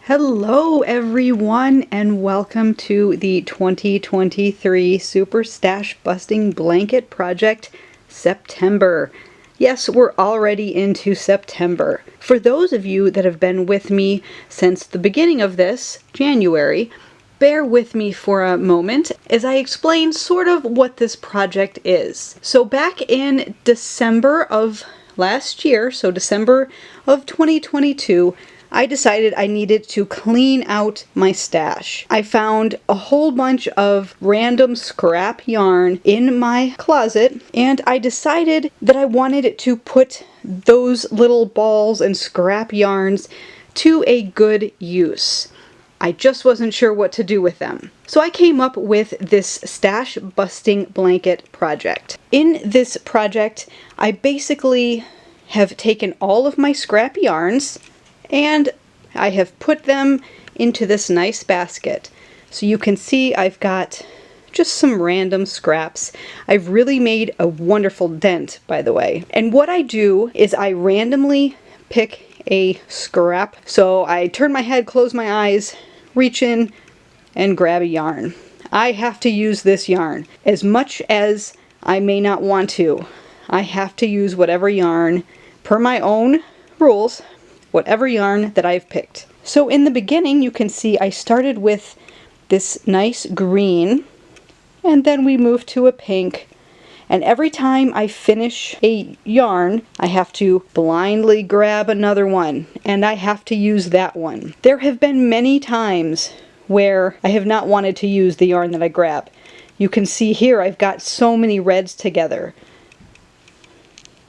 Hello everyone and welcome to the 2023 Super Stash Busting Blanket Project September. Yes, we're already into September. For those of you that have been with me since the beginning of this, January, bear with me for a moment as I explain sort of what this project is. So back in December of last year, so December of 2022, I decided I needed to clean out my stash. I found a whole bunch of random scrap yarn in my closet, and I decided that I wanted to put those little balls and scrap yarns to a good use. I just wasn't sure what to do with them. So I came up with this stash busting blanket project. In this project, I basically have taken all of my scrap yarns and I have put them into this nice basket. So you can see I've got just some random scraps. I've really made a wonderful dent, by the way. And what I do is I randomly pick a scrap. So I turn my head, close my eyes, reach in, and grab a yarn. I have to use this yarn. As much as I may not want to, I have to use whatever yarn, per my own rules, whatever yarn that I've picked. So in the beginning, you can see I started with this nice green, and then we moved to a pink. And every time I finish a yarn, I have to blindly grab another one, and I have to use that one. There have been many times where I have not wanted to use the yarn that I grab. You can see here I've got so many reds together.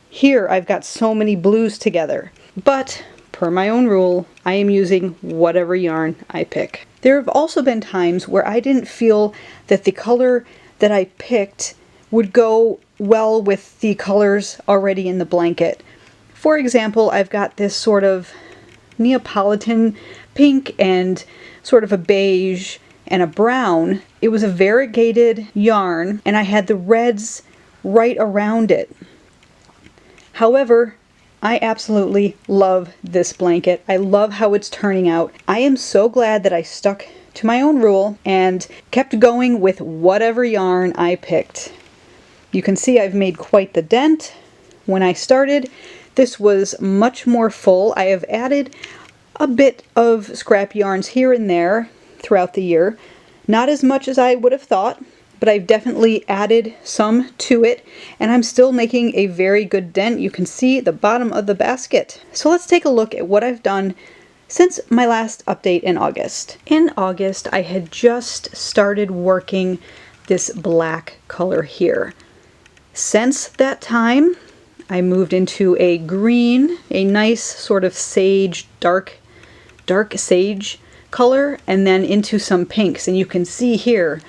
Here I've got so many blues together. But per my own rule, I am using whatever yarn I pick. There have also been times where I didn't feel that the color that I picked would go well with the colors already in the blanket. For example, I've got this sort of Neapolitan pink and sort of a beige and a brown. It was a variegated yarn and I had the reds right around it. However, I absolutely love this blanket. I love how it's turning out. I am so glad that I stuck to my own rule and kept going with whatever yarn I picked. You can see I've made quite the dent. When I started, this was much more full. I have added a bit of scrap yarns here and there throughout the year. Not as much as I would have thought, but I've definitely added some to it, and I'm still making a very good dent. You can see the bottom of the basket. So let's take a look at what I've done since my last update in August. In August, I had just started working this black color here. Since that time, I moved into a green, a nice sort of sage, dark sage color, and then into some pinks. And you can see here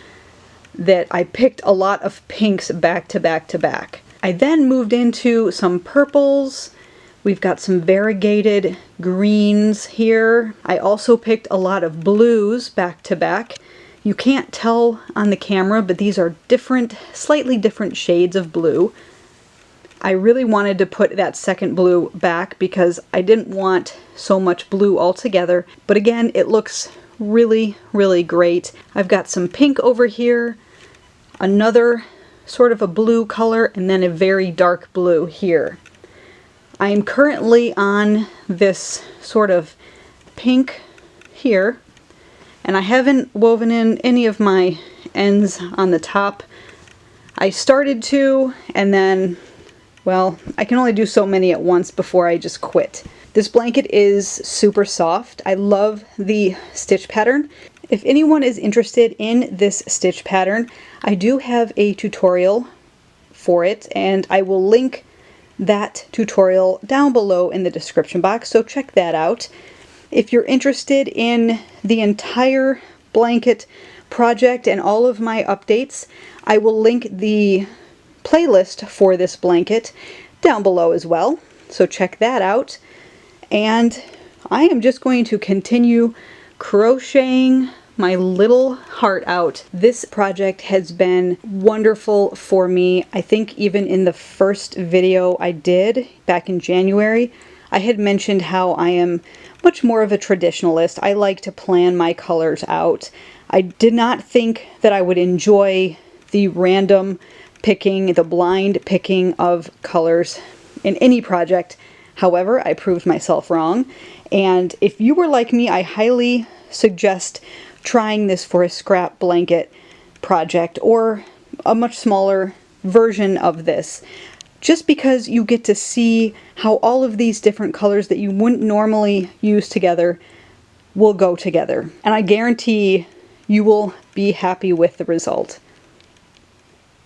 that I picked a lot of pinks back to back to back. I then moved into some purples. We've got some variegated greens here. I also picked a lot of blues back to back. You can't tell on the camera, but these are different, slightly different shades of blue. I really wanted to put that second blue back because I didn't want so much blue altogether. But again, it looks really, really great. I've got some pink over here, another sort of a blue color, and then a very dark blue here. I am currently on this sort of pink here, and I haven't woven in any of my ends on the top. I started to, and then, well, I can only do so many at once before I just quit. This blanket is super soft. I love the stitch pattern. If anyone is interested in this stitch pattern, I do have a tutorial for it, and I will link that tutorial down below in the description box, so check that out. If you're interested in the entire blanket project and all of my updates, I will link the playlist for this blanket down below as well, so check that out. And I am just going to continue crocheting my little heart out. This project has been wonderful for me. I think even in the first video I did back in January, I had mentioned how I am much more of a traditionalist. I like to plan my colors out. I did not think that I would enjoy the random picking, the blind picking of colors in any project. However, I proved myself wrong. And if you were like me, I highly suggest trying this for a scrap blanket project or a much smaller version of this. Just because you get to see how all of these different colors that you wouldn't normally use together will go together. And I guarantee you will be happy with the result.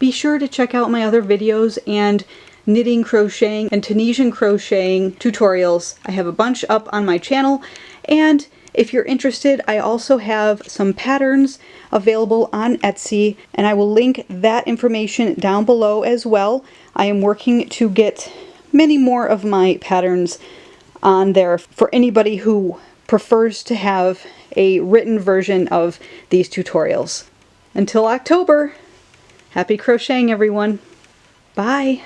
Be sure to check out my other videos and knitting, crocheting, and Tunisian crocheting tutorials. I have a bunch up on my channel, and if you're interested, I also have some patterns available on Etsy, and I will link that information down below as well. I am working to get many more of my patterns on there for anybody who prefers to have a written version of these tutorials. Until October, happy crocheting, everyone. Bye.